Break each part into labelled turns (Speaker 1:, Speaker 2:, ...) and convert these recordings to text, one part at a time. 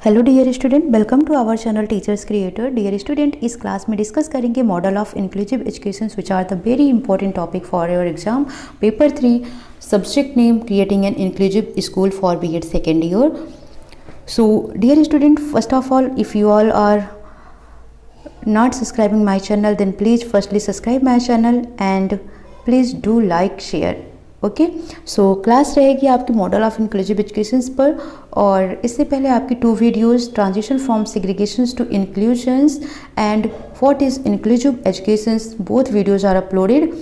Speaker 1: Hello dear student, welcome to our channel teachers creator. Dear student, इस class में discuss करेंगे model of inclusive education which are the very important topic for your exam paper 3 subject name creating an inclusive school for BEd second year. So dear student, first of all, if you all are not subscribing my channel, then please firstly subscribe my channel and please do like share. Okay, so class रहेगी आपकी model of inclusive educations पर। और इससे पहले आपकी 2 videos, transition from segregations to inclusions and what is inclusive educations, both videos are uploaded.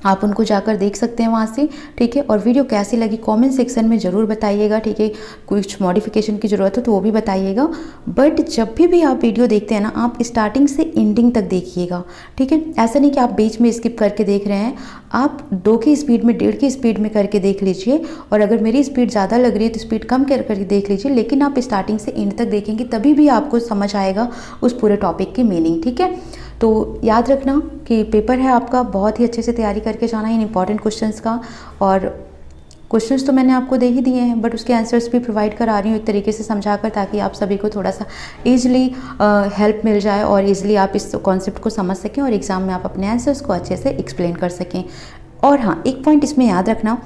Speaker 1: आप उनको जाकर देख सकते हैं वहाँ से, ठीक है। और वीडियो कैसी लगी कमेंट सेक्शन में ज़रूर बताइएगा, ठीक है। कुछ मॉडिफिकेशन की ज़रूरत हो तो वो भी बताइएगा। बट जब भी आप वीडियो देखते हैं ना, आप स्टार्टिंग से एंडिंग तक देखिएगा, ठीक है। ऐसा नहीं कि आप बीच में स्किप करके देख रहे हैं। आप 2 की स्पीड में, 1.5 की स्पीड में करके देख लीजिए। और अगर मेरी स्पीड ज़्यादा लग रही है तो स्पीड कम करके देख लीजिए, लेकिन आप स्टार्टिंग से एंड तक देखेंगे तभी भी आपको समझ आएगा उस पूरे टॉपिक की मीनिंग, ठीक है। तो याद रखना कि पेपर है आपका, बहुत ही अच्छे से तैयारी करके जाना है इन इंपॉर्टेंट क्वेश्चंस का। और क्वेश्चंस तो मैंने आपको दे ही दिए हैं, बट उसके आंसर्स भी प्रोवाइड करा रही हूँ एक तरीके से समझाकर, ताकि आप सभी को थोड़ा सा ईजिली हेल्प मिल जाए और ईजिली आप इस कॉन्सेप्ट को समझ सकें और एग्ज़ाम में आप अपने आंसर्स को अच्छे से एक्सप्लेन कर सकें। और हाँ, एक पॉइंट इसमें याद रखना,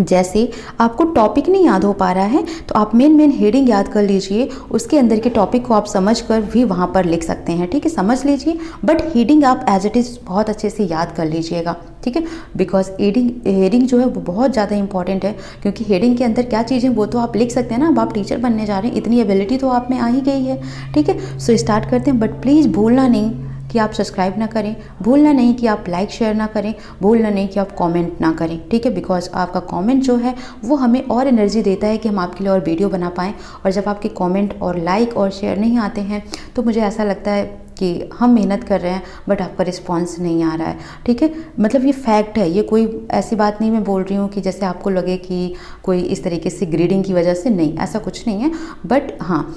Speaker 1: जैसे आपको टॉपिक नहीं याद हो पा रहा है तो आप मेन हेडिंग याद कर लीजिए, उसके अंदर के टॉपिक को आप समझकर भी वहाँ पर लिख सकते हैं, ठीक है। समझ लीजिए, बट हेडिंग आप एज इट इज़ बहुत अच्छे से याद कर लीजिएगा, ठीक है। बिकॉज हेडिंग जो है वो बहुत ज़्यादा इंपॉर्टेंट है, क्योंकि हेडिंग के अंदर क्या चीज़ें वो तो आप लिख सकते हैं ना। अब आप टीचर बनने जा रहे हैं, इतनी एबिलिटी तो आप में आ ही गई है, ठीक है। सो स्टार्ट करते हैं, बट प्लीज़ भूलना नहीं कि आप सब्सक्राइब ना करें, भूलना नहीं कि आप लाइक शेयर ना करें, भूलना नहीं कि आप कमेंट ना करें, ठीक है। बिकॉज आपका कमेंट जो है वो हमें और एनर्जी देता है कि हम आपके लिए और वीडियो बना पाएँ। और जब आपके कमेंट और लाइक और शेयर नहीं आते हैं तो मुझे ऐसा लगता है कि हम मेहनत कर रहे हैं बट आपका रिस्पांस नहीं आ रहा है, ठीक है। मतलब ये फैक्ट है, ये कोई ऐसी बात नहीं मैं बोल रही हूँ कि जैसे आपको लगे कि कोई इस तरीके से ग्रेडिंग की वजह से, नहीं, ऐसा कुछ नहीं है। बट हाँ,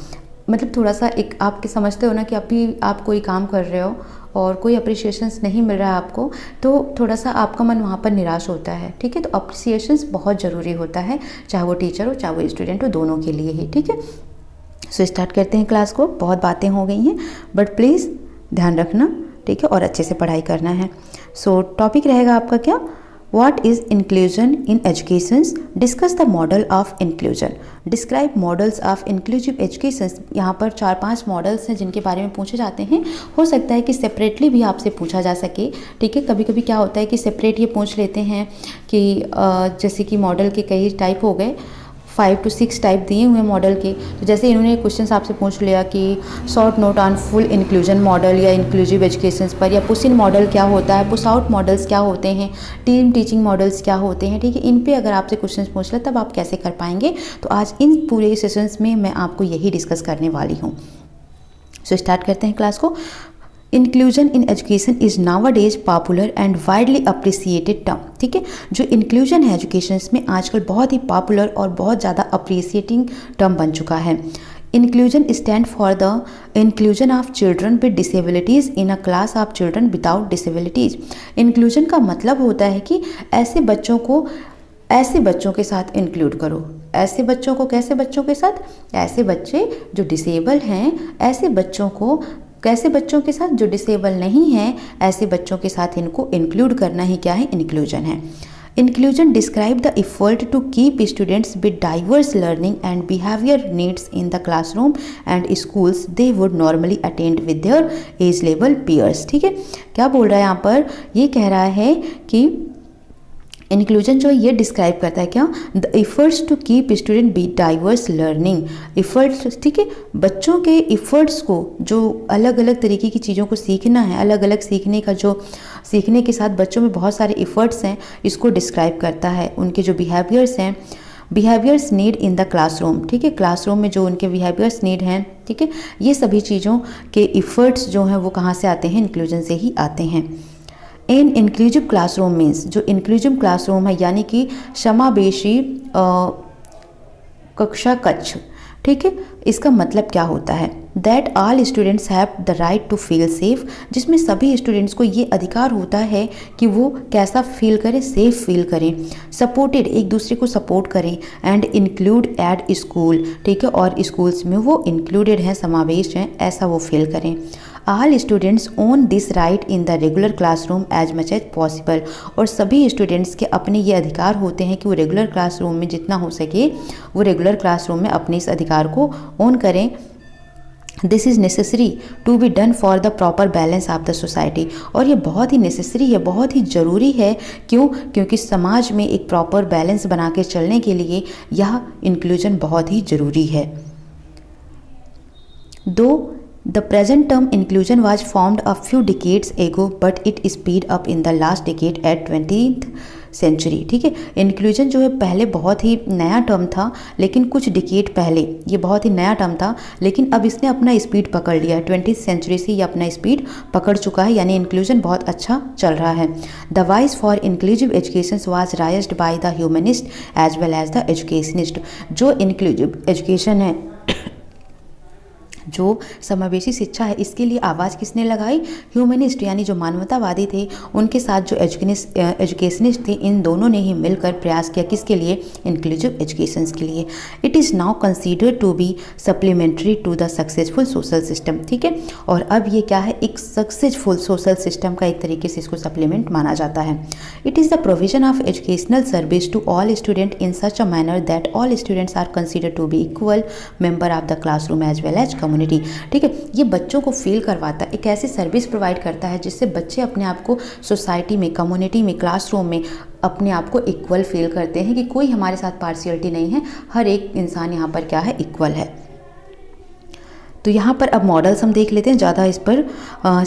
Speaker 1: मतलब थोड़ा सा एक आपके समझते हो ना कि अभी आप कोई काम कर रहे हो और कोई अप्रिसिएशंस नहीं मिल रहा है आपको, तो थोड़ा सा आपका मन वहाँ पर निराश होता है, ठीक है। तो अप्रिसिएशंस बहुत ज़रूरी होता है, चाहे वो टीचर हो चाहे वो स्टूडेंट हो, दोनों के लिए ही, ठीक है। सो स्टार्ट करते हैं क्लास को। बहुत बातें हो गई हैं, बट प्लीज़ ध्यान रखना, ठीक है, और अच्छे से पढ़ाई करना है। सो टॉपिक रहेगा आपका क्या, What is inclusion in education? Discuss the model of inclusion. Describe models of inclusive education. यहाँ पर 4-5 मॉडल्स हैं जिनके बारे में पूछे जाते हैं। हो सकता है कि सेपरेटली भी आपसे पूछा जा सके, ठीक है। कभी कभी क्या होता है कि सेपरेट ये पूछ लेते हैं कि जैसे कि मॉडल के कई टाइप हो गए, 5 to 6 टाइप दिए हुए मॉडल के। तो जैसे इन्होंने क्वेश्चन आपसे पूछ लिया कि short note on full inclusion model या इंक्लूसिव एजुकेशन पर, या पुश इन मॉडल क्या होता है, पुश आउट मॉडल्स क्या होते हैं, टीम टीचिंग मॉडल्स क्या होते हैं, ठीक है। इन पे अगर आपसे क्वेश्चन पूछ ले तब आप कैसे कर पाएंगे, तो आज इन पूरे सेशंस में मैं आपको यही डिस्कस करने वाली हूँ। सो स्टार्ट करते हैं क्लास को। Inclusion in education is nowadays popular and widely appreciated term, ठीक है। जो इंक्लूजन है एजुकेशन में आजकल बहुत ही पॉपुलर और बहुत ज़्यादा अप्रिसिएटिंग टर्म बन चुका है। Inclusion stand for the inclusion of children with disabilities in a class of children without disabilities. Inclusion का मतलब होता है कि ऐसे बच्चों को ऐसे बच्चों के साथ इंक्लूड करो। ऐसे बच्चों को, कैसे बच्चों के साथ, ऐसे बच्चे जो डिसेबल हैं, ऐसे बच्चों को, कैसे बच्चों के साथ जो डिसेबल नहीं हैं, ऐसे बच्चों के साथ इनको इंक्लूड करना ही क्या है, इंक्लूजन है। Inclusion describe the effort to keep students with diverse learning and behaviour needs in the classroom and schools they would normally attend with their age level peers, ठीक है। क्या बोल रहा है यहाँ पर, ये कह रहा है कि इंक्लूजन जो ये डिस्क्राइब करता है क्या, the efforts to keep student be diverse learning, efforts, ठीक है। बच्चों के एफर्ट्स को, जो अलग अलग तरीके की चीज़ों को सीखना है, अलग अलग सीखने का जो, सीखने के साथ बच्चों में बहुत सारे एफर्ट्स हैं, इसको डिस्क्राइब करता है। उनके जो बिहेवियर्स हैं, behaviours need in the classroom, ठीक है। क्लासरूम में जो उनके बिहेवियर्स नीड हैं, ठीक है, ये सभी चीज़ों के एफर्ट्स जो हैं वो कहाँ से आते हैं, इंक्लूजन से ही आते हैं। इन इंक्लूसिव क्लासरूम मीन्स, जो इंक्लूसिव क्लासरूम है यानी कि समावेशी कक्षा कक्ष, ठीक है, इसका मतलब क्या होता है। That all students have the right to feel safe, जिसमें सभी स्टूडेंट्स को ये अधिकार होता है कि वो कैसा फील करें, सेफ फील करें, सपोर्टेड, एक दूसरे को सपोर्ट करें, एंड इंक्लूड एट स्कूल, ठीक है, और स्कूल्स में वो इंक्लूडेड हैं, समावेश हैं, ऐसा वो फील करें। All students own this right in the regular classroom as much as possible, और सभी स्टूडेंट्स के अपने ये अधिकार होते हैं कि वो रेगुलर क्लासरूम में जितना हो सके वो रेगुलर क्लासरूम में अपने इस अधिकार को ओन करें। This is necessary to be done for the proper balance of the society, और ये बहुत ही नेसेसरी है, बहुत ही ज़रूरी है। क्यों? क्योंकि समाज में एक प्रॉपर बैलेंस बना के चलने के लिए यह इंक्लूजन बहुत ही ज़रूरी है। दो the present term inclusion was formed a few decades ago but it speed up in the last decade at 20th century, ठीक है। इंक्लूजन जो है पहले बहुत ही नया टर्म था, लेकिन कुछ डिकेड पहले ये बहुत ही नया टर्म था, लेकिन अब इसने अपना स्पीड पकड़ लिया है। 20th सेंचुरी से ये अपना स्पीड पकड़ चुका है, यानी इंक्लूजन बहुत अच्छा चल रहा है। The voice for inclusive education was raised by the humanist as well as the educationist. जो इंक्लूसिव एजुकेशन है, जो समावेशी शिक्षा है, इसके लिए आवाज़ किसने लगाई? ह्यूमनिस्ट, यानी जो मानवतावादी थे, उनके साथ जो एजुकेशनिस्ट थे, इन दोनों ने ही मिलकर प्रयास किया किसके लिए? इंक्लूसिव एजुकेशन के लिए। It is now considered to be supplementary to the successful social system, ठीक है, और अब ये क्या है? एक सक्सेसफुल सोशल सिस्टम का एक तरीके से इसको सप्लीमेंट माना जाता है। It is the provision of educational service to all student in such a manner that all students are considered to be equal member of the classroom as well as community, ठीक है। ये बच्चों को feel करवाता है, एक ऐसी service provide करता है जिससे बच्चे अपने आप को सोसाइटी में, कम्युनिटी में, क्लासरूम में अपने आप को इक्वल फील करते हैं कि कोई हमारे साथ पार्शियलिटी नहीं है, हर एक इंसान यहाँ पर क्या है? इक्वल है। तो यहाँ पर अब मॉडल्स हम देख लेते हैं ज़्यादा इस पर।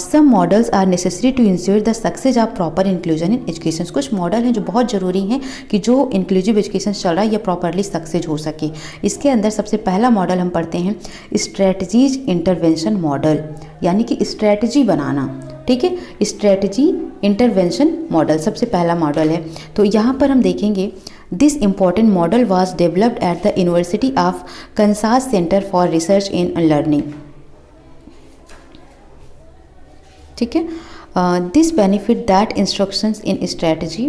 Speaker 1: Some models are necessary to ensure the success of proper inclusion in education. कुछ मॉडल हैं जो बहुत ज़रूरी हैं कि जो इंक्लूसिव एजुकेशन चल रहा है यह प्रॉपरली सक्सेस हो सके। इसके अंदर सबसे पहला मॉडल हम पढ़ते हैं स्ट्रेटजीज इंटरवेंशन मॉडल, यानी कि स्ट्रेटजी बनाना, ठीक है। स्ट्रेटजी इंटरवेंशन मॉडल सबसे पहला मॉडल है। तो यहाँ पर हम देखेंगे this important model was developed at the University of Kansas Center for Research in Learning, ठीक है। This benefit that instructions in strategy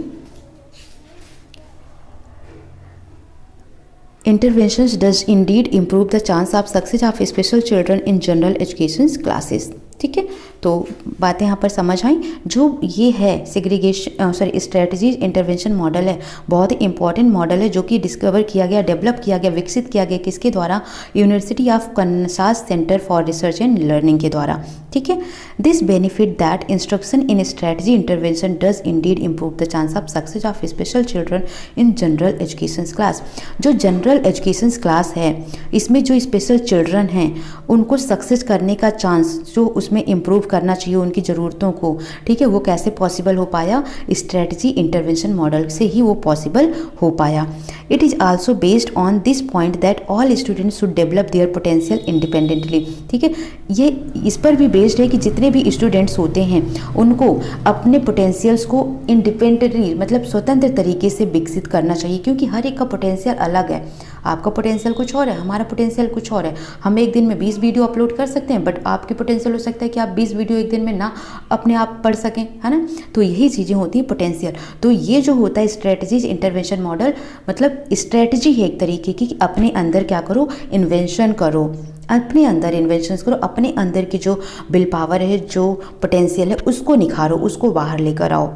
Speaker 1: interventions does indeed improve the chance of success of special children in general education classes, ठीक है। तो बातें यहाँ पर समझ आई। जो ये है सेग्रीगेशन स्ट्रेटजीज इंटरवेंशन मॉडल है, बहुत ही इंपॉर्टेंट मॉडल है, जो कि डिस्कवर किया गया, डेवलप किया गया, विकसित किया गया किसके द्वारा? University of Kansas centre for research and learning के द्वारा, ठीक है। This benefit that instruction in strategy intervention does Indeed improve the chance of success of special children in general education class. जो जनरल एजुकेशन क्लास है, इसमें जो special children हैं उनको सक्सेस करने का चांस जो उसमें इम्प्रूव करना चाहिए उनकी ज़रूरतों को, ठीक है, वो कैसे पॉसिबल हो पाया? स्ट्रेटजी इंटरवेंशन मॉडल से ही वो पॉसिबल हो पाया। It is also based on this point that all students should develop their potential independently, ठीक है। ये इस पर भी बेस्ड है कि जितने भी स्टूडेंट्स होते हैं उनको अपने पोटेंशियल्स को इंडिपेंडेंटली, मतलब स्वतंत्र तरीके से विकसित करना चाहिए, क्योंकि हर एक का पोटेंशियल अलग है। आपका पोटेंशियल कुछ और है, हमारा पोटेंशियल कुछ और है। हम एक दिन में 20 वीडियो अपलोड कर सकते हैं, बट आपके पोटेंशियल हो सकता है कि आप 20 वीडियो एक दिन में ना अपने आप पढ़ सकें, है ना। तो यही चीज़ें होती हैं पोटेंशियल। तो ये जो होता है स्ट्रेटजीज इंटरवेंशन मॉडल, मतलब स्ट्रेटजी है एक तरीके की कि अपने अंदर क्या करो? इन्वेंशन करो, अपने अंदर इन्वेंशंस करो, अपने अंदर की जो विल पावर है, जो पोटेंशियल है, उसको निखारो, उसको बाहर लेकर आओ।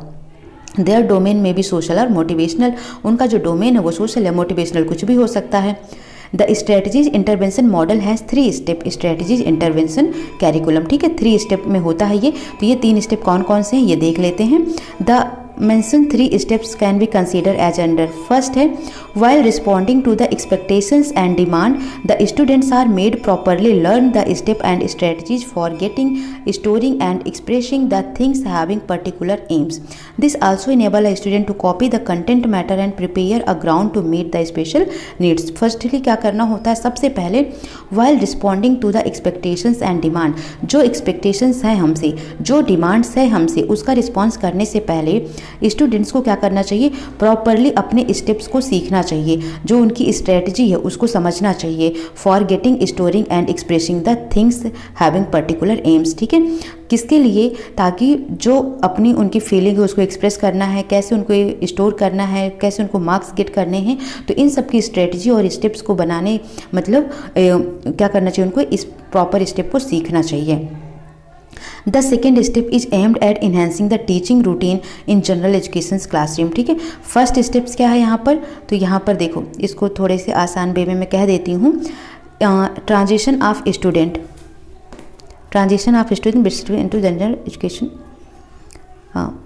Speaker 1: देयर डोमेन में भी सोशल और मोटिवेशनल, उनका जो डोमेन है वो सोशल है, मोटिवेशनल कुछ भी हो सकता है। The strategies intervention model has 3 step strategies intervention curriculum, ठीक है। 3 स्टेप में होता है ये। तो ये 3 स्टेप कौन कौन से हैं ये देख लेते हैं। The mentioned 3 steps can be considered as under. First है while responding to the expectations and demand, the students are made properly learn the step and strategies for getting, storing and expressing the things having particular aims. This also enable a student to copy the content matter and prepare a ground to meet the special needs. Firstly क्या करना होता है? सबसे पहले while responding to the expectations and demand, जो expectations हैं हमसे, जो demands है हमसे, उसका response करने से पहले स्टूडेंट्स को क्या करना चाहिए, प्रॉपरली अपने स्टेप्स को सीखना चाहिए, जो उनकी स्ट्रेटजी है उसको समझना चाहिए, for getting, storing and expressing the things having particular AIIMS. ठीक है, किसके लिए, ताकि जो अपनी उनकी फीलिंग है उसको एक्सप्रेस करना है, कैसे उनको स्टोर करना है, कैसे उनको मार्क्स गेट करने हैं, तो इन सब की स्ट्रेटजी और स्टेप्स को बनाने मतलब क्या करना चाहिए, उनको इस प्रॉपर स्टेप को सीखना चाहिए। The second step is aimed at enhancing the teaching routine in general education classroom. ठीक है, फर्स्ट स्टेप्स क्या है यहाँ पर, तो यहाँ पर देखो इसको थोड़े से आसान वे में मैं कह देती हूँ। Transition of student into general education, हाँ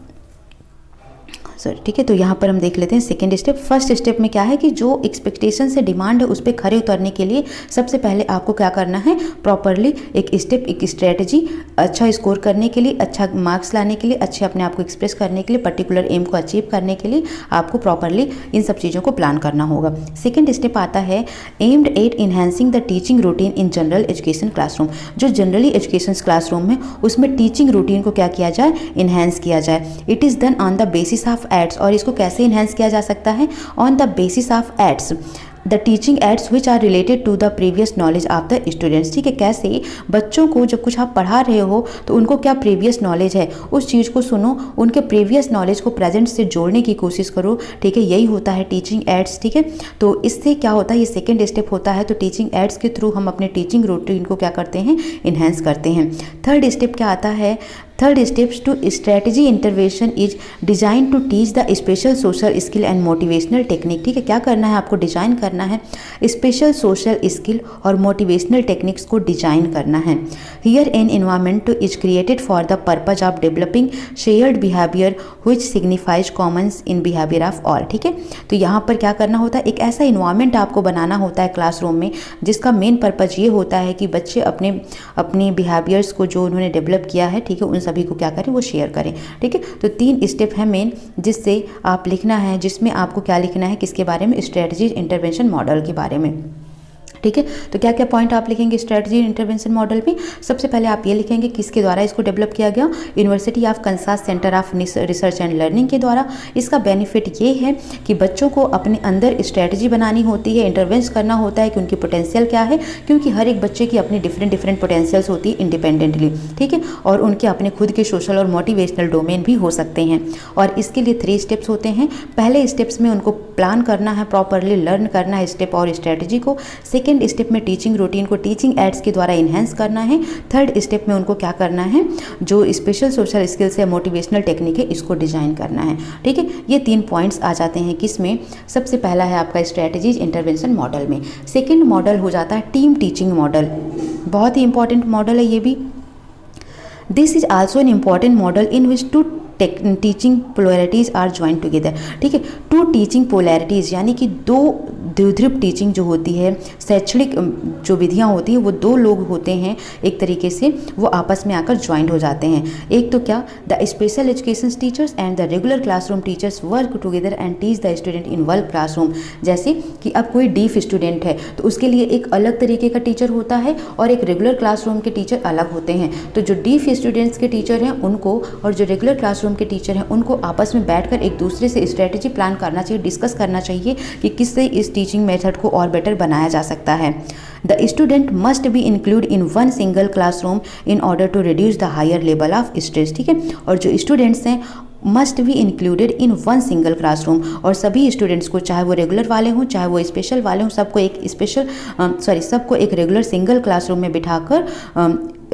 Speaker 1: सर ठीक है। तो यहाँ पर हम देख लेते हैं सेकेंड स्टेप। फर्स्ट स्टेप में क्या है कि जो एक्सपेक्टेशन से डिमांड है उस पर खरे उतरने के लिए सबसे पहले आपको क्या करना है, प्रॉपरली एक स्टेप, एक स्ट्रेटजी, अच्छा स्कोर करने के लिए, अच्छा मार्क्स लाने के लिए, अच्छे अपने आप को एक्सप्रेस करने के लिए, पर्टिकुलर एम को अचीव करने के लिए आपको प्रॉपरली इन सब चीज़ों को प्लान करना होगा। सेकेंड स्टेप आता है aimed at enhancing the teaching routine in general education classroom. जो जनरली एजुकेशन क्लासरूम है उसमें टीचिंग रूटीन को क्या किया जाए, इन्हेंस किया जाए। It is done on the basis of aids, और इसको कैसे इन्हेंस किया जा सकता है, on the basis of aids, the teaching aids which are related to the previous knowledge of the students. ठीक है, कैसे बच्चों को जब कुछ आप पढ़ा रहे हो तो उनको क्या प्रीवियस नॉलेज है उस चीज़ को सुनो, उनके प्रीवियस नॉलेज को प्रेजेंट से जोड़ने की कोशिश करो। ठीक है, यही होता है टीचिंग एड्स। ठीक है, तो इससे क्या होता है, ये सेकेंड स्टेप होता है। तो टीचिंग एड्स के थ्रू हम अपने टीचिंग रूटीन को क्या करते हैं, इन्हेंस करते हैं। थर्ड स्टेप क्या आता है, third steps to strategy intervention is design to teach the special social skill and motivational technique. ठीक है, क्या करना है आपको, डिजाइन करना है स्पेशल सोशल स्किल और मोटिवेशनल टेक्निक्स को डिजाइन करना है। Here an environment is created for the purpose of developing shared behaviour which signifies commons in behaviour of all. ठीक है, तो यहाँ पर क्या करना होता है, एक ऐसा इन्वायरमेंट आपको बनाना होता है क्लासरूम में जिसका मेन पर्पज ये होता है कि बच्चे अपने बिहेवियर्स को जो उन्होंने डेवलप किया है, ठीक है, उन सभी को क्या करें, वो शेयर करें। ठीक है, तो 3 स्टेप है मेन जिससे आप लिखना है, जिसमें आपको क्या लिखना है, किसके बारे में, स्ट्रेटजी इंटरवेंशन मॉडल के बारे में। ठीक है, तो क्या क्या पॉइंट आप लिखेंगे स्ट्रेटजी इंटरवेंशन मॉडल में। सबसे पहले आप ये लिखेंगे किसके द्वारा इसको डेवलप किया गया, university of Kansas centre of research and learning के द्वारा। इसका बेनिफिट ये है कि बच्चों को अपने अंदर स्ट्रेटजी बनानी होती है, इंटरवेंस करना होता है कि उनकी पोटेंशियल क्या है, क्योंकि हर एक बच्चे की अपनी डिफरेंट पोटेंशियल्स होती है इंडिपेंडेंटली। ठीक है, और उनके अपने खुद के सोशल और मोटिवेशनल डोमेन भी हो सकते हैं। और इसके लिए 3 स्टेप्स होते हैं। पहले स्टेप्स में उनको प्लान करना है, प्रॉपरली लर्न करना है स्टेप और स्ट्रेटजी को। सेकेंड स्टेप में टीचिंग रूटीन को टीचिंग एड्स के द्वारा इन्हेंस करना है। थर्ड स्टेप में उनको क्या करना है, जो स्पेशल सोशल स्किल्स है, मोटिवेशनल टेक्निक है, इसको डिजाइन करना है। ठीक है, ये 3 पॉइंट्स आ जाते हैं किसमें, सबसे पहला है आपका स्ट्रेटजीज इंटरवेंशन मॉडल में। सेकेंड मॉडल हो जाता है टीम टीचिंग मॉडल, बहुत ही इंपॉर्टेंट मॉडल है ये भी। This is also an important model in which 2 teaching polarities are join together. ठीक है, 2 टीचिंग पोलैरिटीज यानी कि 2 द्विध्रुव टीचिंग जो होती है, शैक्षणिक जो विधियाँ होती हैं, वो 2 लोग होते हैं एक तरीके से, वो आपस में आकर ज्वाइंट हो जाते हैं। एक तो क्या, the special education teachers and the regular classroom teachers work together and teach the student in one classroom. जैसे कि अब कोई डीफ स्टूडेंट है तो उसके लिए एक अलग तरीके का टीचर होता है और एक रेगुलर क्लासरूम के टीचर अलग होते हैं। तो जो डीफ स्टूडेंट्स के टीचर हैं उनको और जो रेगुलर क्लासरूम के टीचर हैं उनको आपस में बैठकर एक दूसरे से स्ट्रेटजी प्लान करना चाहिए, डिस्कस करना चाहिए कि किससे इस टीचिंग मेथड को और बेटर बनाया जा सकता है। The student must be include in one single classroom in order to reduce the higher level of stress. ठीक है, और जो स्टूडेंट्स हैं must be included in one single classroom, और सभी स्टूडेंट्स को, चाहे वो रेगुलर वाले हों चाहे वो स्पेशल वाले हों, सबको एक रेगुलर सिंगल क्लासरूम में बिठाकर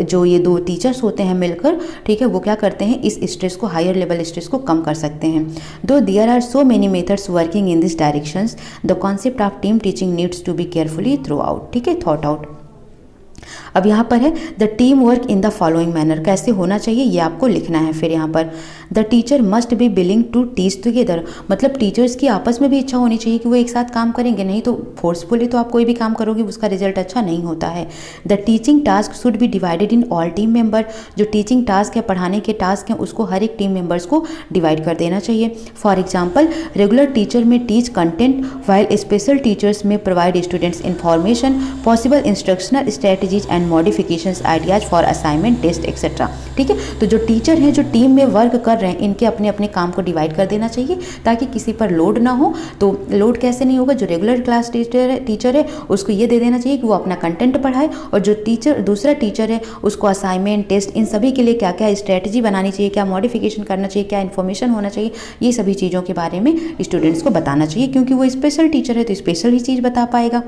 Speaker 1: जो ये 2 टीचर्स होते हैं मिलकर, ठीक है, वो क्या करते हैं, इस स्ट्रेस को, हायर लेवल स्ट्रेस को कम कर सकते हैं। Though there are so many methods working in this directions, the concept of team teaching needs to be carefully through out. ठीक है, थॉट आउट। अब यहाँ पर है the team work in the following manner, कैसे होना चाहिए ये आपको लिखना है। फिर यहाँ पर the teacher must be willing to teach together, मतलब टीचर्स की आपस में भी इच्छा होनी चाहिए कि वो एक साथ काम करेंगे, नहीं तो फोर्सफुली तो आप कोई भी काम करोगे उसका रिजल्ट अच्छा नहीं होता है। The teaching task should be divided in all team member, जो टीचिंग टास्क है, पढ़ाने के टास्क हैं, उसको हर एक टीम मेंबर्स को डिवाइड कर देना चाहिए। For example, regular teacher may teach content while special teachers may provide students information, possible instructional strategy strategies and modifications ideas for assignment, test etcetera. ठीक है, तो जो टीचर हैं, जो टीम में वर्क कर रहे हैं, इनके अपने अपने काम को डिवाइड कर देना चाहिए ताकि किसी पर लोड ना हो। तो लोड कैसे नहीं होगा, जो रेगुलर क्लास टीचर है उसको ये दे देना चाहिए कि वो अपना कंटेंट पढ़ाए, और जो दूसरा टीचर है उसको असाइनमेंट, टेस्ट, इन सभी के लिए क्या क्या स्ट्रेटजी बनानी चाहिए, क्या मॉडिफिकेशन करना चाहिए, क्या इन्फॉर्मेशन होना चाहिए, ये सभी चीज़ों के बारे में स्टूडेंट्स को बताना चाहिए, क्योंकि वो स्पेशल टीचर है तो स्पेशल ही चीज़ बता पाएगा।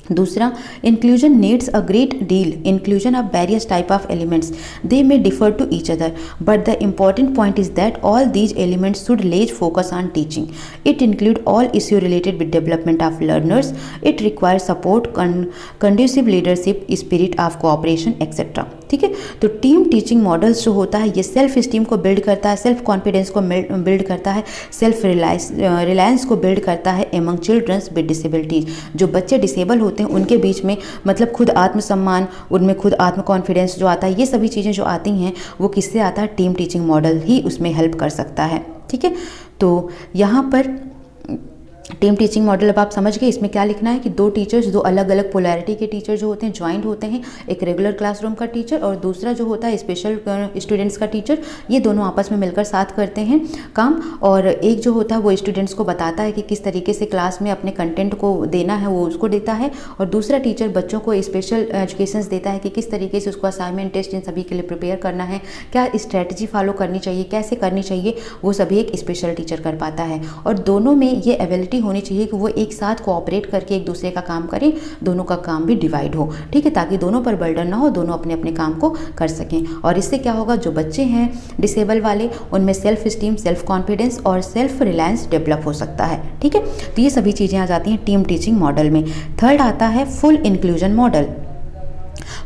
Speaker 1: दूसरा, inclusion needs a great deal inclusion of various type of elements, they may differ to each other but the important point is that all these elements should lays focus on teaching. It include all issue related with development of learners, it require support, conducive leadership, spirit of cooperation etcetera. ठीक है, तो team teaching models जो होता है ये self esteem को build करता है, सेल्फ कॉन्फिडेंस को बिल्ड करता है, सेल्फ रिलायंस को बिल्ड करता है एमंग चिल्ड्रंस विद डिसेबिलिटीज। जो बच्चे डिसेबल होते हैं उनके बीच में मतलब खुद आत्मसम्मान, उनमें खुद आत्म कॉन्फिडेंस जो आता है, ये सभी चीज़ें जो आती हैं वो किससे आता है, टीम टीचिंग मॉडल ही उसमें हेल्प कर सकता है। ठीक है, तो यहाँ पर टीम टीचिंग मॉडल अब आप समझ गए। इसमें क्या लिखना है कि दो टीचर्स, दो अलग अलग पोलैरिटी के टीचर जो होते हैं ज्वाइंट होते हैं, एक रेगुलर क्लासरूम का टीचर और दूसरा जो होता है स्पेशल स्टूडेंट्स का टीचर, ये दोनों आपस में मिलकर साथ करते हैं काम। और एक जो होता है वो स्टूडेंट्स को बताता है कि किस तरीके से क्लास में अपने कंटेंट को देना है, वो उसको देता है, और दूसरा टीचर बच्चों को स्पेशल एजुकेशंस देता है कि किस तरीके से उसको असाइनमेंट, टेस्ट, इन सभी के लिए प्रिपेयर करना है, क्या स्ट्रैटेजी फॉलो करनी चाहिए, कैसे करनी चाहिए, वो सभी एक स्पेशल टीचर कर पाता है। और दोनों में ये एबिलिटी होनी चाहिए कि वो एक साथ कोऑपरेट करके एक दूसरे का काम करें, दोनों का काम भी डिवाइड हो। ठीक है, ताकि दोनों पर बर्डन ना हो, दोनों अपने अपने काम को कर सकें। और इससे क्या होगा, जो बच्चे हैं डिसेबल वाले, उनमें सेल्फ स्टीम, सेल्फ कॉन्फिडेंस और सेल्फ रिलायंस डेवलप हो सकता है। ठीक है, तो ये सभी चीज़ें आ जाती हैं टीम टीचिंग मॉडल में। थर्ड आता है full inclusion model.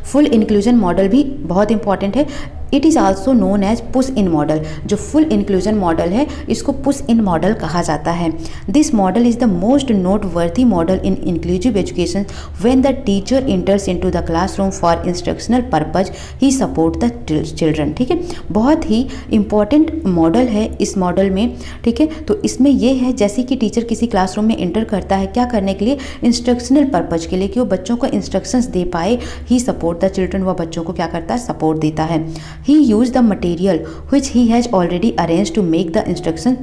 Speaker 1: Full inclusion model भी बहुत इंपॉर्टेंट है। It is also known as push in model. जो फुल इंक्लूजन मॉडल है इसको पुश इन मॉडल कहा जाता है। This model is the most noteworthy model in inclusive education. When the teacher enters into the classroom for instructional purpose he support the children. ठीक है, बहुत ही important model है इस मॉडल में। ठीक है, तो इसमें यह है जैसे कि टीचर किसी क्लासरूम में इंटर करता है, क्या करने के लिए, इंस्ट्रक्शनल पर्पज के लिए, कि वो बच्चों को इंस्ट्रक्शंस दे पाए। ही सपोर्ट द चिल्ड्रन, वह बच्चों को क्या करता है, सपोर्ट देता है। He used the material which he has already arranged to make the instruction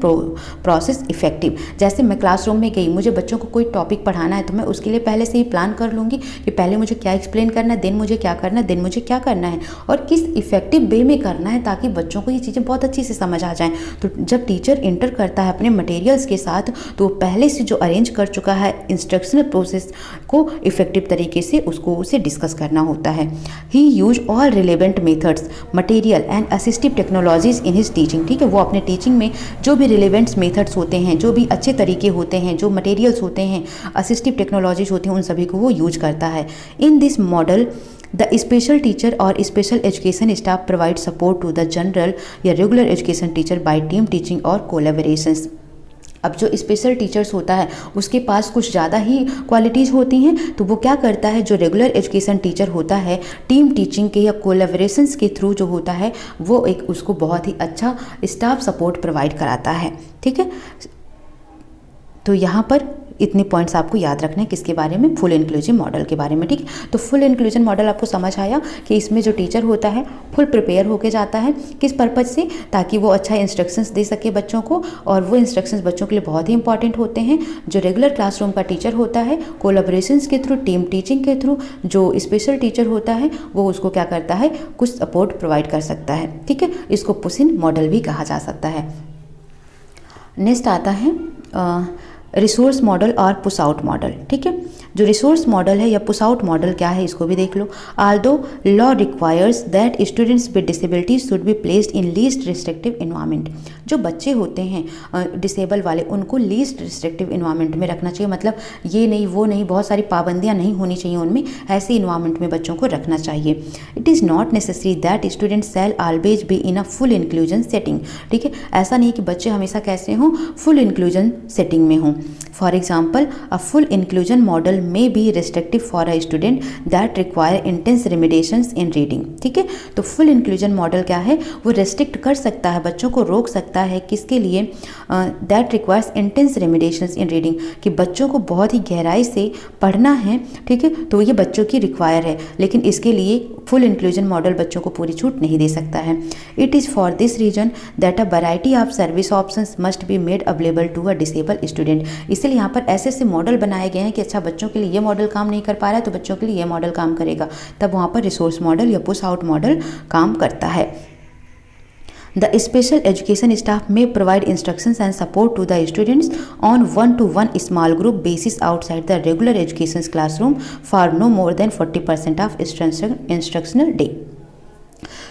Speaker 1: process effective। जैसे मैं क्लासरूम में गई, मुझे बच्चों को कोई टॉपिक पढ़ाना है तो मैं उसके लिए पहले से ही प्लान कर लूँगी कि पहले मुझे क्या एक्सप्लेन करना है, देन मुझे क्या करना है, देन मुझे क्या करना है और किस इफेक्टिव वे में करना है, ताकि बच्चों को ये चीज़ें बहुत अच्छी से समझ आ जाएँ। तो जब टीचर इंटर करता है अपने मटेरियल्स के साथ, तो पहले से जो अरेंज कर चुका है इंस्ट्रक्शनल प्रोसेस को इफेक्टिव तरीके से उसे डिस्कस करना होता है। He use all relevant methods, material and assistive technologies in his teaching. ठीक है, वो अपने टीचिंग में जो भी रिलेवेंट्स मेथड्स होते हैं, जो भी अच्छे तरीके होते हैं, जो मटेरियल्स होते हैं, असिस्टिव टेक्नोलॉजीज होती हैं, उन सभी को वो यूज करता है। In this model the special teacher और special education staff provide support to the general या regular education teacher by team teaching और कोलैबोरेशंस। अब जो स्पेशल टीचर्स होता है उसके पास कुछ ज़्यादा ही क्वालिटीज़ होती हैं, तो वो क्या करता है, जो रेगुलर एजुकेशन टीचर होता है टीम टीचिंग के या कोलैबोरेशंस के थ्रू जो होता है वो एक उसको बहुत ही अच्छा स्टाफ सपोर्ट प्रोवाइड कराता है। ठीक है, तो यहाँ पर इतने पॉइंट्स आपको याद रखने हैं किसके बारे में, फुल इंक्लूसिव मॉडल के बारे में। ठीक है, तो फुल इंक्लूजन मॉडल आपको समझ आया कि इसमें जो टीचर होता है फुल प्रिपेयर होके जाता है, किस पर्पज़ से, ताकि वो अच्छा इंस्ट्रक्शंस दे सके बच्चों को, और वो इंस्ट्रक्शंस बच्चों के लिए बहुत ही इंपॉर्टेंट होते हैं। जो रेगुलर क्लासरूम का टीचर होता है कोलैबोरेशंस के थ्रू, टीम टीचिंग के थ्रू, जो स्पेशल टीचर होता है वो उसको क्या करता है, कुछ सपोर्ट प्रोवाइड कर सकता है। ठीक है, इसको पुश इन मॉडल भी कहा जा सकता है। नेक्स्ट आता है रिसोर्स मॉडल और पुश आउट मॉडल। ठीक है, जो रिसोर्स मॉडल है या पुश आउट मॉडल क्या है इसको भी देख लो। Although law requires that students with disabilities should be placed in least restrictive environment. जो बच्चे होते हैं डिसेबल वाले, उनको लीस्ट रिस्ट्रिक्टिव इन्वायरमेंट में रखना चाहिए। मतलब ये नहीं वो नहीं, बहुत सारी पाबंदियाँ नहीं होनी चाहिए उनमें, ऐसे इन्वायरमेंट में बच्चों को रखना चाहिए। It is not necessary that students shell always be in a full inclusion setting. ठीक है, ऐसा नहीं कि बच्चे हमेशा कैसे हों, फुल इंक्लूजन सेटिंग में हों। For example, a full inclusion model may be restrictive for a student that require intense remediations in reading। ठीक है, तो full inclusion model क्या है, वो restrict कर सकता है, बच्चों को रोक सकता बनता है किसके लिए, that requires intense remediations in reading, कि बच्चों को बहुत ही गहराई से पढ़ना है, ठीक है, तो ये बच्चों की रिक्वायर है, लेकिन इसके लिए फुल इंक्लूजन मॉडल बच्चों को पूरी छूट नहीं दे सकता है। It is for this reason that a variety of service options must be made available to a disable student. इसलिए यहाँ पर ऐसे ऐसे मॉडल बनाए गए हैं कि अच्छा बच्चों के लिए ये मॉडल काम नहीं कर पा रहा है तो बच्चों के लिए ये मॉडल काम करेगा, तब वहाँ पर रिसोर्स मॉडल या पुश आउट मॉडल काम करता है। The special education staff may provide instructions and support to the students on one-to-one small group basis outside the regular education classroom for no more than 40% of instructional day।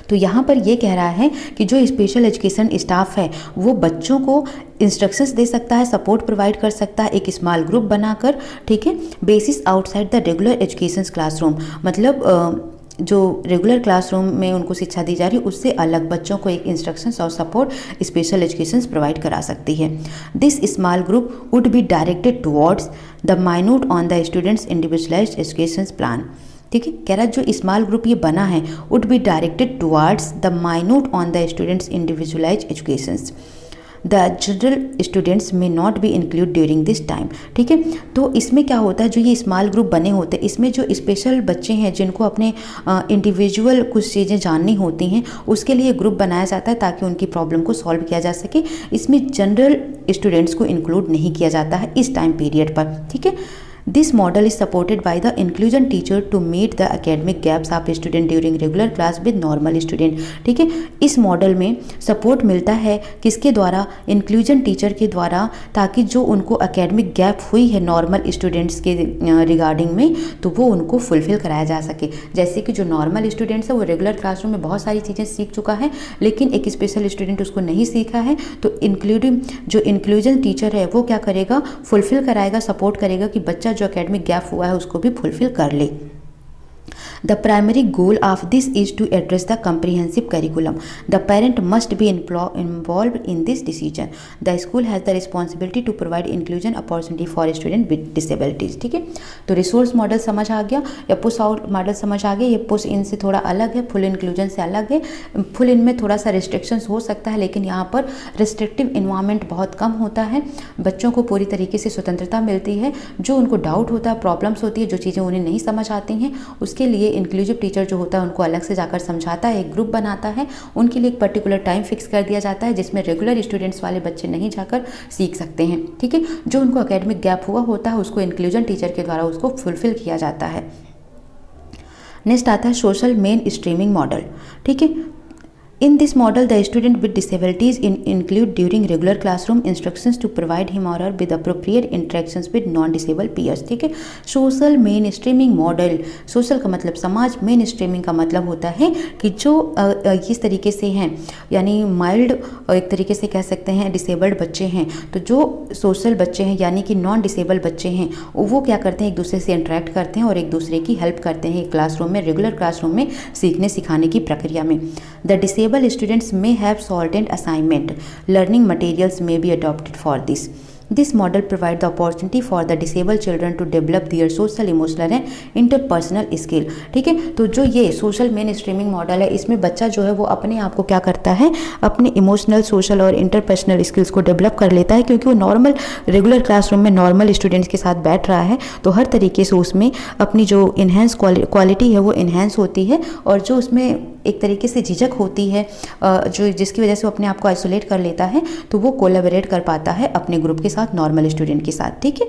Speaker 1: तो यहाँ पर ये कह रहा है कि जो स्पेशल एजुकेशन स्टाफ है वो बच्चों को इंस्ट्रक्शंस दे सकता है, सपोर्ट प्रोवाइड कर सकता है एक स्मॉल ग्रुप बनाकर, ठीक है, basis outside the regular education classroom, मतलब जो रेगुलर क्लासरूम में उनको शिक्षा दी जा रही है उससे अलग बच्चों को एक इंस्ट्रक्शंस और सपोर्ट स्पेशल एजुकेशन प्रोवाइड करा सकती है। This small group would be directed towards the minute on the students individualized education plan. ठीक है, कह रहा है जो स्मॉल ग्रुप ये बना है would be directed towards the minute on the students individualized education, the general students may not be include during this time. ठीक है, तो इसमें क्या होता है, जो ये स्मॉल ग्रुप बने होते हैं इसमें जो स्पेशल बच्चे हैं जिनको अपने इंडिविजुअल कुछ चीज़ें जाननी होती हैं उसके लिए ग्रुप बनाया जाता है ताकि उनकी प्रॉब्लम को सॉल्व किया जा सके। इसमें जनरल स्टूडेंट्स को इंक्लूड नहीं किया जाता है इस टाइम पीरियड पर। ठीक है, this model is supported by the inclusion teacher to meet the academic gaps of student during regular class with normal student. ठीक है, इस मॉडल में सपोर्ट मिलता है किसके द्वारा, इंक्लूजन टीचर के द्वारा, ताकि जो उनको एकेडमिक गैप हुई है नॉर्मल स्टूडेंट्स के रिगार्डिंग में तो वो उनको फुलफिल कराया जा सके। जैसे कि जो नॉर्मल स्टूडेंट्स है वो रेगुलर क्लासरूम में बहुत सारी चीज़ें सीख चुका है लेकिन एक स्पेशल स्टूडेंट उसको नहीं सीखा है, तो जो इंक्लूजन टीचर है वो क्या करेगा, फुलफिल कराएगा, सपोर्ट करेगा कि बच्चा जो एकेडमिक गैप हुआ है उसको भी फुलफिल कर ले। The primary goal of this is to address the comprehensive curriculum. The parent must be involved in this decision. The school has the responsibility to provide inclusion opportunity for students with disabilities. ठीक है, तो resource model समझ आ गया या push out model समझ आ गया। ये push in से थोड़ा अलग है, फुल इंक्लूजन से अलग है। फुल इन में थोड़ा सा रिस्ट्रिक्शंस हो सकता है लेकिन यहाँ पर रिस्ट्रिक्टिव इन्वायरमेंट बहुत कम होता है, बच्चों को पूरी तरीके से स्वतंत्रता मिलती है। जो उनको डाउट होता है, प्रॉब्लम्स होती है, जो चीज़ें उन्हें नहीं समझ आती हैं उसके लिए इंक्लूसिव टीचर जो होता है उनको अलग से जाकर समझाता है, एक ग्रुप बनाता है, उनके लिए एक पर्टिकुलर टाइम फिक्स कर दिया जाता है जिसमें रेगुलर स्टूडेंट्स वाले बच्चे नहीं जाकर सीख सकते हैं। ठीक है, जो उनको एकेडमिक गैप हुआ होता है उसको इंक्लूजन टीचर के द्वारा उसको फुलफिल किया जाता है। नेक्स्ट आता है सोशल मेन स्ट्रीमिंग मॉडल। ठीक है, In this model, the student with disabilities include during regular classroom instructions to provide him or her with appropriate interactions with non-disabled peers। ठीक है, social main streaming model, social का मतलब समाज, main streaming का मतलब होता है कि जो इस तरीके से हैं यानी माइल्ड एक तरीके से कह सकते हैं डिसेबल्ड बच्चे हैं, तो जो सोशल बच्चे हैं यानी कि नॉन डिसेबल्ड बच्चे हैं वो क्या करते हैं, एक दूसरे से इंटरेक्ट करते हैं और एक दूसरे की हेल्प करते हैं क्लासरूम में, रेगुलर क्लासरूम में सीखने सिखाने की प्रक्रिया में। The Disabled students may have solvent assignment. Learning materials may be adopted for this. This model provides the opportunity for the disabled children to develop their social, emotional and interpersonal skill। ठीक है, तो जो ये social main streaming model है इसमें बच्चा जो है वो अपने आप को क्या करता है, अपने इमोशनल, सोशल और इंटरपर्सनल स्किल्स को डेवलप कर लेता है क्योंकि वो नॉर्मल रेगुलर क्लासरूम में नॉर्मल स्टूडेंट्स के साथ बैठ रहा है तो हर तरीके से उसमें अपनी जो इन्हेंस क्वालिटी है वो इन्हेंस होती है और जो उसमें एक तरीके से झिझक होती है जो जिसकी वजह से वो अपने आप को आइसोलेट कर लेता है तो वो कोलैबोरेट कर पाता है अपने ग्रुप के साथ, नॉर्मल स्टूडेंट के साथ। ठीक है,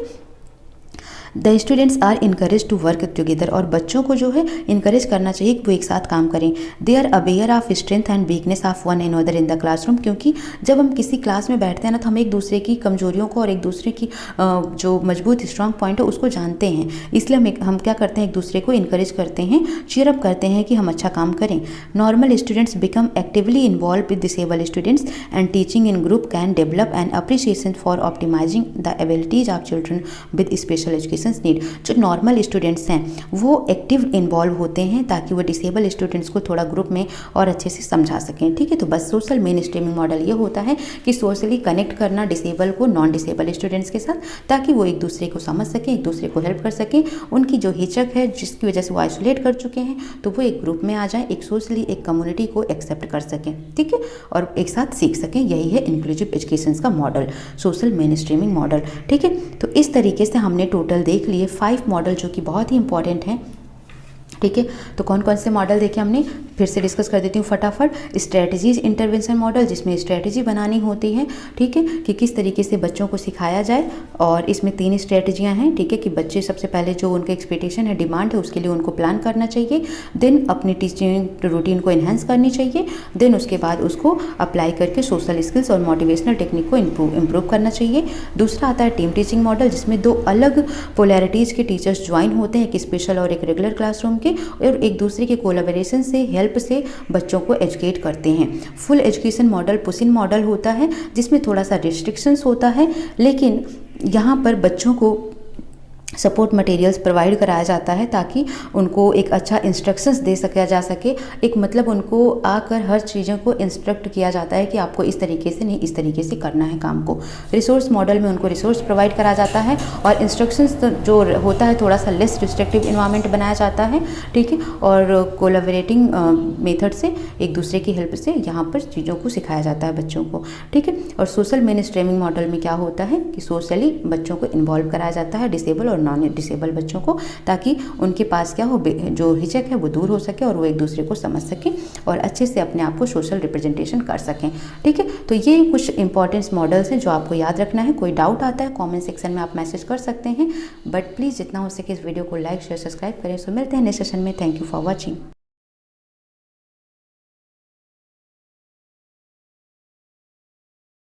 Speaker 1: the students are encourage to work together और बच्चों को जो है इनकरेज करना चाहिए कि वो एक साथ काम करें। They are aware of strength and weakness of one another in the classroom, क्योंकि जब हम किसी क्लास में बैठते हैं ना तो हम एक दूसरे की कमजोरियों को और एक दूसरे की जो मजबूत स्ट्रांग पॉइंट है उसको जानते हैं, इसलिए हम क्या करते हैं, एक दूसरे को इनकरेज करते हैं, चीयरअप करते हैं कि हम अच्छा काम करें। Normal students become actively involve with disabled students and teaching in group can develop an appreciation for optimising the abilities of children with special education. Educations need. जो नॉर्मल स्टूडेंट्स हैं वो एक्टिव इन्वॉल्व होते हैं ताकि वो disable students को थोड़ा group में और अच्छे से समझा सकें। ठीक है, तो बस सोशल मेन स्ट्रीमिंग मॉडल ये होता है कि सोशली कनेक्ट करना डिसेबल को नॉन डिसेबल स्टूडेंट्स के साथ, ताकि वो एक दूसरे को समझ सकें, एक दूसरे को हेल्प कर सकें। उनकी जो हिचक है जिसकी वजह से वो आइसोलेट कर चुके हैं, तो वो एक ग्रुप में आ जाएं, एक सोशली एक कम्युनिटी को एक्सेप्ट कर सकें। ठीक है, और एक साथ सीख सकें। यही है इंक्लूसिव एजुकेशन का model, social main streaming model. ठीक है, तो इस तरीके से हमने टोटल देख लिए 5 मॉडल जो कि बहुत ही इंपॉर्टेंट हैं। ठीक है, तो कौन कौन से मॉडल देखे हमने, फिर से डिस्कस कर देती हूँ फटाफट। स्ट्रेटजीज इंटरवेंशन मॉडल, जिसमें स्ट्रेटजी बनानी होती है। ठीक है, कि किस तरीके से बच्चों को सिखाया जाए, और इसमें 3 स्ट्रेटजियाँ हैं। ठीक है, कि बच्चे सबसे पहले जो उनके एक्सपेक्टेशन है, डिमांड है, उसके लिए उनको प्लान करना चाहिए। देन अपनी टीचिंग रूटीन को इन्हेंस करनी चाहिए। देन उसके बाद उसको अप्लाई करके सोशल स्किल्स और मोटिवेशनल टेक्निक को इम्प्रूव करना चाहिए। दूसरा आता है टीम टीचिंग मॉडल, जिसमें 2 अलग पोलैरिटीज़ के टीचर्स ज्वाइन होते हैं, एक स्पेशल और एक रेगुलर क्लासरूम के, और एक दूसरे के कोलैबोरेशन से, हेल्प से बच्चों को एजुकेट करते हैं। Full education model push in model होता है, जिसमें थोड़ा सा रिस्ट्रिक्शंस होता है, लेकिन यहाँ पर बच्चों को सपोर्ट मटेरियल्स प्रोवाइड कराया जाता है ताकि उनको एक अच्छा इंस्ट्रक्शंस दे सका जा सके। एक मतलब उनको आकर हर चीज़ों को इंस्ट्रक्ट किया जाता है कि आपको इस तरीके से नहीं, इस तरीके से करना है काम को। रिसोर्स मॉडल में उनको रिसोर्स प्रोवाइड करा जाता है, और इंस्ट्रक्शंस जो होता है थोड़ा सा लेस रिस्ट्रिक्टिव इन्वायरमेंट बनाया जाता है। ठीक है, और कोलैबोरेटिंग मेथड से, एक दूसरे की हेल्प से यहाँ पर चीज़ों को सिखाया जाता है बच्चों को। ठीक है, और सोशल मेन स्ट्रीमिंग मॉडल में क्या होता है कि सोशली बच्चों को इन्वॉल्व कराया जाता है, डिसेबल और नॉन डिसेबल बच्चों को, ताकि उनके पास क्या हो, जो हिचक है वो दूर हो सके और वो एक दूसरे को समझ सकें और अच्छे से अपने आप को सोशल रिप्रेजेंटेशन कर सकें। ठीक है, तो ये कुछ इंपॉर्टेंट मॉडल्स हैं जो आपको याद रखना है। कोई डाउट आता है कमेंट सेक्शन में आप मैसेज कर सकते हैं, बट प्लीज़ जितना हो सके इस वीडियो को लाइक शेयर सब्सक्राइब करें। सो मिलते हैं नेक्स्ट सेशन में। Thank you for watching.